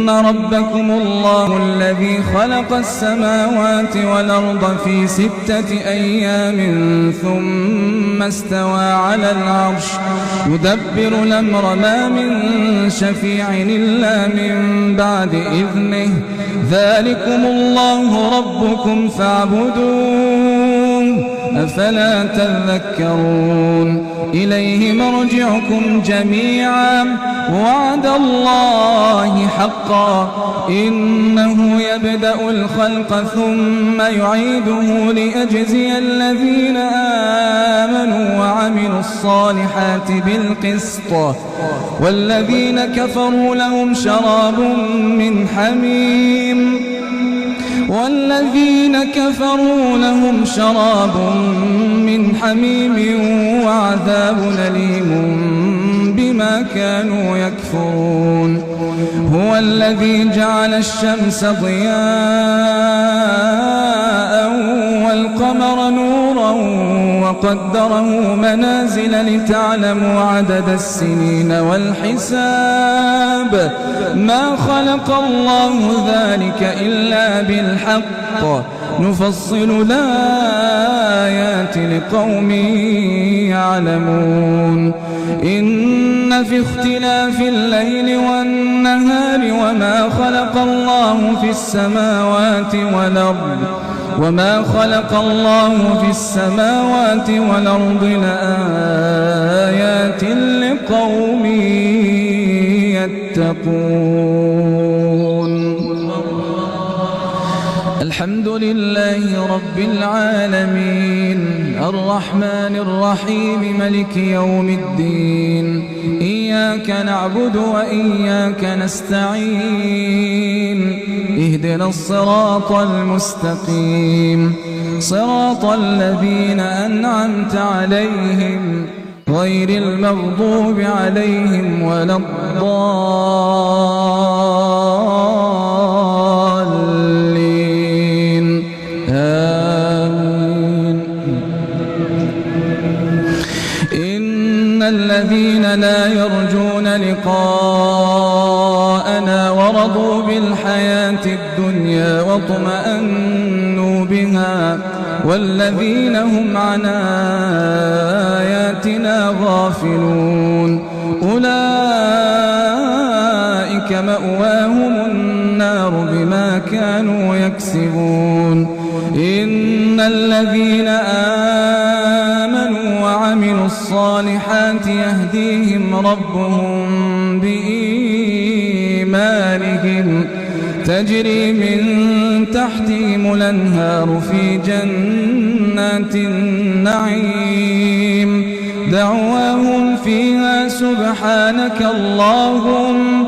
إن ربكم الله الذي خلق السماوات والأرض في 6 أيام ثم استوى على العرش يدبر الأمر ما من شفيع إلا من بعد إذنه ذلكم الله ربكم فاعبدوه أفلا تذكرون إليه مرجعكم جميعا وعد الله حقا إنه يبدأ الخلق ثم يعيده ليجزي الذين آمنوا وعملوا الصالحات بالقسط والذين كفروا لهم شراب من حميم وعذاب أليم بما كانوا يكفرون هو الذي جعل الشمس ضياء والقمر نورا وقدره منازل لتعلموا عدد السنين والحساب ما خلق الله ذلك إلا بالحق نفصل الآيات لقوم يعلمون إن في اختلاف الليل والنهار وما خلق الله في السماوات والأرض لآيات لقوم يتقون الحمد لله رب العالمين الرحمن الرحيم ملك يوم الدين إياك نعبد وإياك نستعين اهدنا الصراط المستقيم صراط الذين أنعمت عليهم غير المغضوب عليهم ولا الضالين آمين إن الذين لا يرجون لقاءنا ورضوا بالحياة الدنيا واطمأنوا بها والذين هم عن آياتنا غافلون أولئك مأواهم النار بما كانوا يكسبون إن الذين آمنوا وعملوا الصالحات يهديهم ربهم بإيمانهم تجري من تحتهم الأنهار في جنات النعيم دعواهم فيها سبحانك اللهم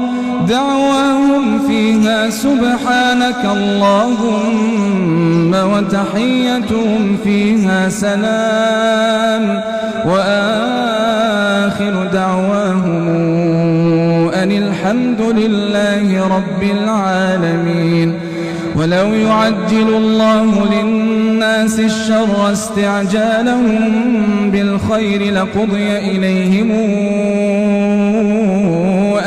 وتحيتهم فيها سلام وآخر دعواهم أن الحمد لله رب العالمين ولو يعجل الله للناس الشر استعجالهم بالخير لقضي إليهم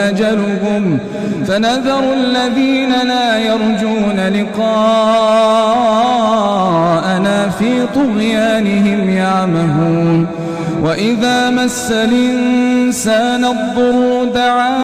أجلهم فنذر الذين لا يرجون لقاءنا في طغيانهم يعمهون وإذا مس الإنسان الضر دعا